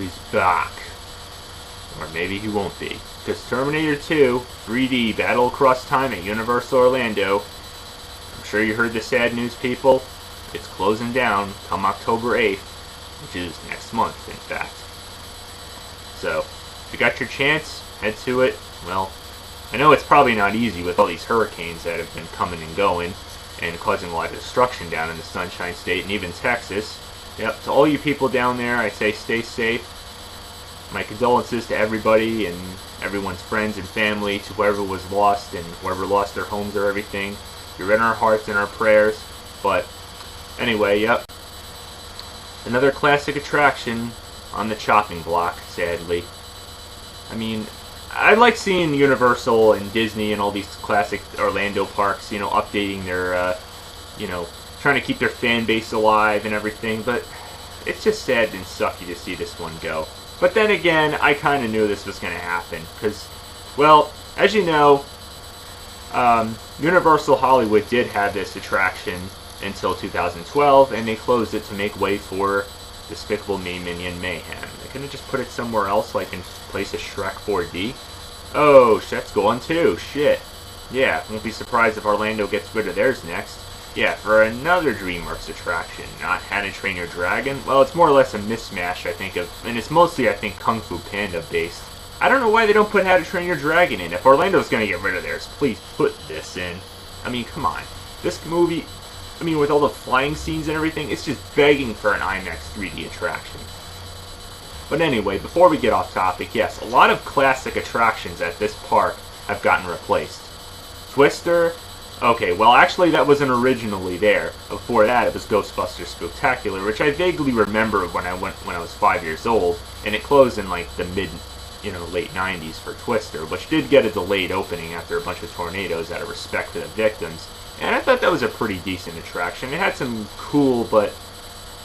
He's back. Or maybe he won't be. Because Terminator 2, 3D Battle Across Time at Universal Orlando, I'm sure you heard the sad news, people. It's closing down come October 8th, which is next month, in fact. So, if you got your chance, head to it. Well, I know it's probably not easy with all these hurricanes that have been coming and going and causing a lot of destruction down in the Sunshine State and even Texas. Yep, to all you people down there, I say stay safe. My condolences to everybody and everyone's friends and family, to whoever was lost and whoever lost their homes or everything. You're in our hearts and our prayers. But anyway, yep. Another classic attraction on the chopping block, sadly. I mean, I like seeing Universal and Disney and all these classic Orlando parks, updating their, trying to keep their fan base alive and everything, but it's just sad and sucky to see this one go. But then again, I kind of knew this was going to happen, because, well, as you know, Universal Hollywood did have this attraction until 2012, and they closed it to make way for Despicable Me Minion Mayhem. They couldn't just put it somewhere else, like in place of Shrek 4D. Oh, that's gone too. Shit. Yeah, won't be surprised if Orlando gets rid of theirs next. Yeah, for another DreamWorks attraction, not How to Train Your Dragon. Well, it's more or less a mismatch, I think, and it's mostly, I think, Kung Fu Panda based. I don't know why they don't put How to Train Your Dragon in. If Orlando's gonna get rid of theirs, please put this in. I mean, come on. This movie, with all the flying scenes and everything, it's just begging for an IMAX 3D attraction. But anyway, before we get off topic, yes, a lot of classic attractions at this park have gotten replaced. Twister, okay, well actually that wasn't originally there. Before that it was Ghostbusters Spooktacular, which I vaguely remember when I was 5 years old, and it closed in like the late 90s for Twister, which did get a delayed opening after a bunch of tornadoes out of respect for the victims. And I thought that was a pretty decent attraction. It had some cool, but,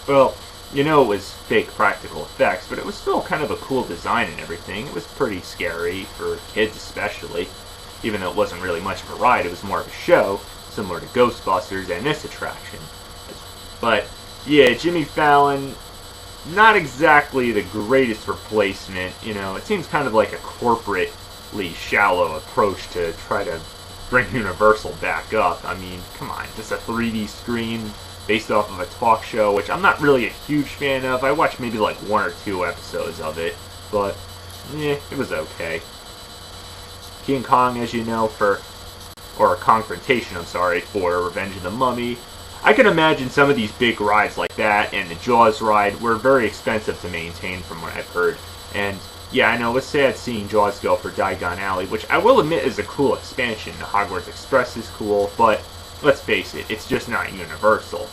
well, it was fake practical effects, but it was still kind of a cool design and everything. It was pretty scary, for kids especially. Even though it wasn't really much of a ride, it was more of a show, similar to Ghostbusters and this attraction. But, yeah, Jimmy Fallon, not exactly the greatest replacement. It seems kind of like a corporately shallow approach to try to bring Universal back up. I mean, come on, just a 3D screen based off of a talk show, which I'm not really a huge fan of. I watched maybe like 1 or 2 episodes of it, but, it was okay. King Kong, as you know, for Confrontation, for Revenge of the Mummy. I can imagine some of these big rides like that, and the Jaws ride, were very expensive to maintain from what I've heard. And, yeah, I know, it was sad seeing Jaws go for Diagon Alley, which I will admit is a cool expansion. The Hogwarts Express is cool, but let's face it, it's just not Universal.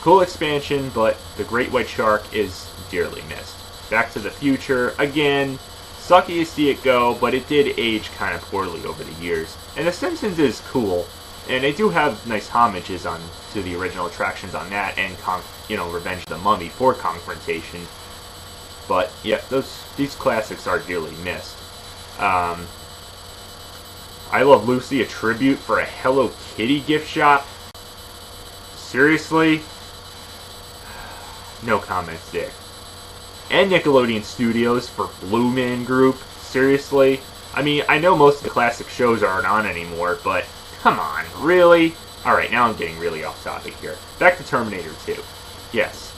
Cool expansion, but the Great White Shark is dearly missed. Back to the Future, again, sucky to see it go, but it did age kind of poorly over the years. And The Simpsons is cool, and they do have nice homages to the original attractions on that, and Revenge of the Mummy for Confrontation. But yeah, these classics are dearly missed. I Love Lucy, a tribute for a Hello Kitty gift shop. Seriously? No comments there. And Nickelodeon Studios for Blue Man Group. Seriously? I know most of the classic shows aren't on anymore, but come on, really? Alright, now I'm getting really off topic here. Back to Terminator 2. Yes.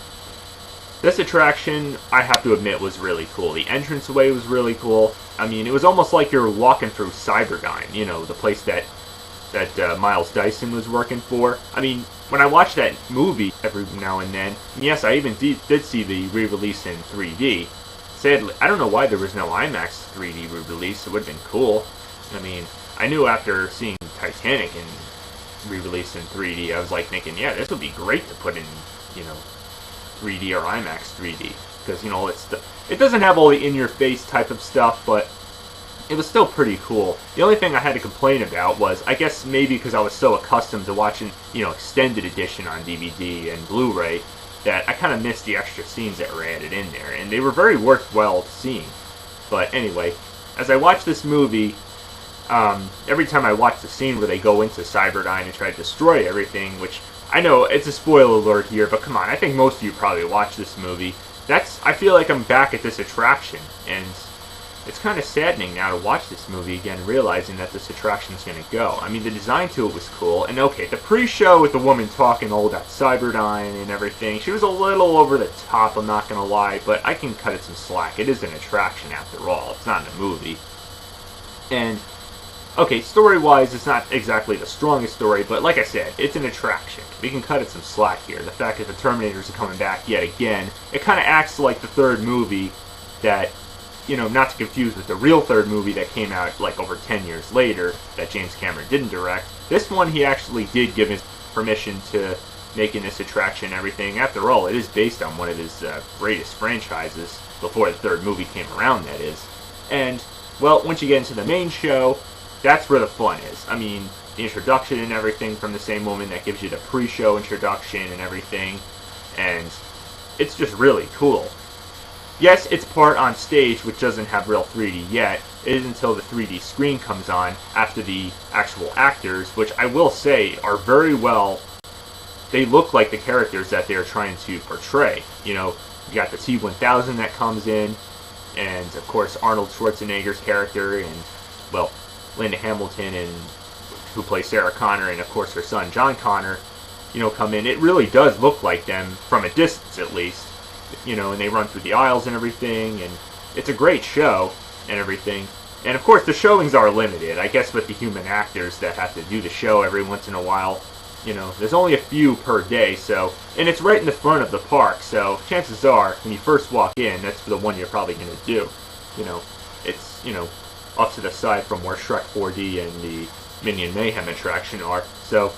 This attraction, I have to admit, was really cool. The entranceway was really cool. It was almost like you're walking through Cyberdyne, the place that Miles Dyson was working for. When I watch that movie every now and then, and yes, I even did see the re-release in 3D. Sadly, I don't know why there was no IMAX 3D re-release. It would have been cool. I knew after seeing Titanic and re-released in 3D, I was like thinking, yeah, this would be great to put in, 3D or IMAX 3D. Because, it doesn't have all the in-your-face type of stuff, but it was still pretty cool. The only thing I had to complain about was, I guess maybe because I was so accustomed to watching, extended edition on DVD and Blu-ray, that I kind of missed the extra scenes that were added in there, and they were very worthwhile seeing. But anyway, as I watched this movie, every time I watch the scene where they go into Cyberdyne and try to destroy everything, which I know it's a spoiler alert here, but come on, I think most of you probably watched this movie. I feel like I'm back at this attraction, and it's kind of saddening now to watch this movie again, realizing that this attraction's going to go. I mean, the design to it was cool, and okay, the pre-show with the woman talking all about Cyberdyne and everything, she was a little over the top, I'm not going to lie, but I can cut it some slack. It is an attraction after all. It's not a movie. And, okay, story-wise, it's not exactly the strongest story, but like I said, it's an attraction. We can cut it some slack here. The fact that the Terminators are coming back yet again, it kind of acts like the third movie that, you know, not to confuse with the real third movie that came out like over 10 years later that James Cameron didn't direct. This one he actually did give his permission to making this attraction and everything. After all, it is based on one of his greatest franchises before the third movie came around, that is. And, well, once you get into the main show, that's where the fun is. I mean, the introduction and everything from the same woman that gives you the pre-show introduction and everything, and it's just really cool. Yes, it's part on stage, which doesn't have real 3D yet. It isn't until the 3D screen comes on after the actual actors, which I will say are very well, they look like the characters that they're trying to portray. You know, you got the T-1000 that comes in, and of course Arnold Schwarzenegger's character, and, well, Linda Hamilton, and who plays Sarah Connor, and of course her son John Connor, you know, come in. It really does look like them, from a distance at least. You know, and they run through the aisles and everything, and it's a great show and everything. And of course the showings are limited, I guess, with the human actors that have to do the show every once in a while. You know, there's only a few per day, so, and it's right in the front of the park, so chances are, when you first walk in, that's the one you're probably going to do. You know, it's, you know, off to the side from where Shrek 4D and the Minion Mayhem attraction are. So,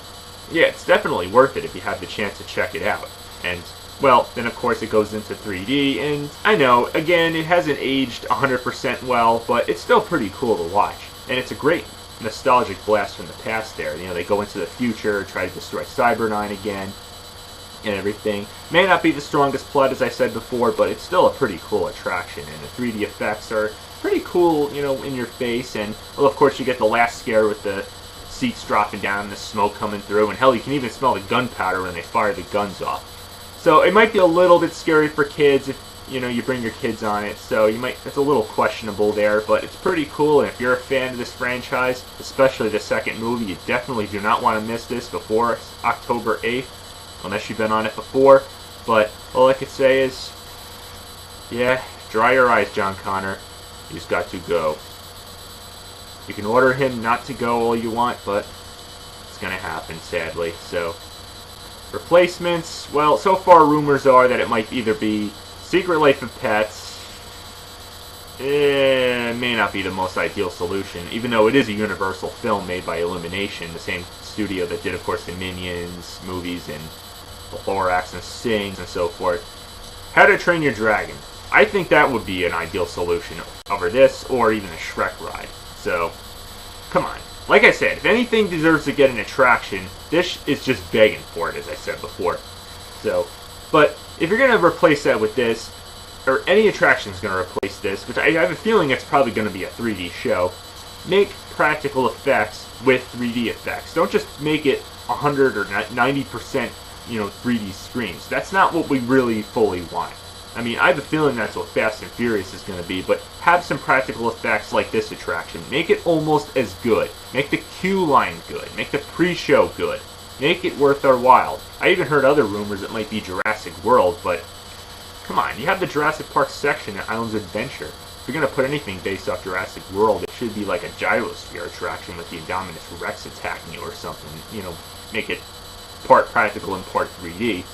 yeah, it's definitely worth it if you have the chance to check it out. And, well, then of course it goes into 3D, and I know, again, it hasn't aged 100% well, but it's still pretty cool to watch. And it's a great nostalgic blast from the past there. You know, they go into the future, try to destroy Cyberdyne again, and everything. May not be the strongest plot, as I said before, but it's still a pretty cool attraction, and the 3D effects are pretty cool, you know, in your face. And, well, of course, you get the last scare with the seats dropping down and the smoke coming through, and hell, you can even smell the gunpowder when they fire the guns off. So it might be a little bit scary for kids if, you know, you bring your kids on it, so you might, it's a little questionable there, but it's pretty cool. And if you're a fan of this franchise, especially the second movie, you definitely do not want to miss this before October 8th, unless you've been on it before. But all I could say is, yeah, dry your eyes, John Connor. He's got to go. You can order him not to go all you want, but it's going to happen, sadly. So, replacements, well, so far rumors are that it might either be Secret Life of Pets. It may not be the most ideal solution, even though it is a Universal film made by Illumination, the same studio that did, of course, the Minions movies and the Lorax and Sing and so forth. How to Train Your Dragon. I think that would be an ideal solution over this, or even a Shrek ride. So, come on. Like I said, if anything deserves to get an attraction, this is just begging for it, as I said before. So, but if you're going to replace that with this, or any attraction is going to replace this, which I have a feeling it's probably going to be a 3D show, make practical effects with 3D effects. Don't just make it 100 or 90%, you know, 3D screens. That's not what we really fully want. I mean, I have a feeling that's what Fast and Furious is going to be, but have some practical effects like this attraction. Make it almost as good. Make the queue line good. Make the pre-show good. Make it worth our while. I even heard other rumors it might be Jurassic World, but come on, you have the Jurassic Park section at Islands of Adventure. If you're going to put anything based off Jurassic World, it should be like a gyrosphere attraction with the Indominus Rex attacking you or something. You know, make it part practical and part 3D.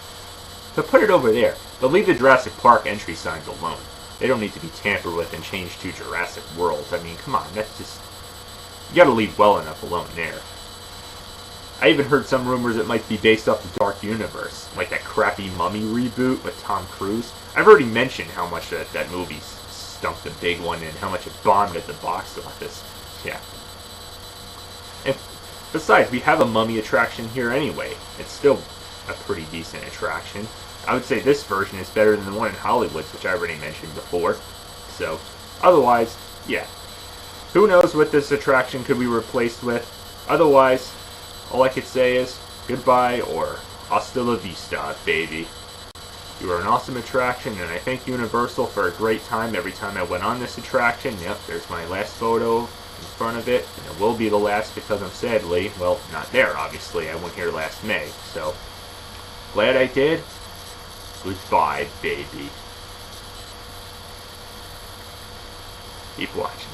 But put it over there. But leave the Jurassic Park entry signs alone. They don't need to be tampered with and changed to Jurassic World. I mean, come on, that's just... You gotta leave well enough alone there. I even heard some rumors it might be based off the Dark Universe, like that crappy Mummy reboot with Tom Cruise. I've already mentioned how much that movie stunk the big one and how much it bombed at the box office. Yeah. And besides, we have a Mummy attraction here anyway. It's still a pretty decent attraction. I would say this version is better than the one in Hollywood, which I already mentioned before. So, otherwise, yeah. Who knows what this attraction could be replaced with? Otherwise, all I could say is goodbye or hasta la vista, baby. You are an awesome attraction, and I thank Universal for a great time every time I went on this attraction. Yep, there's my last photo in front of it, and it will be the last because I'm sadly, well, not there, obviously. I went here last May, so glad I did. Goodbye, baby. Keep watching.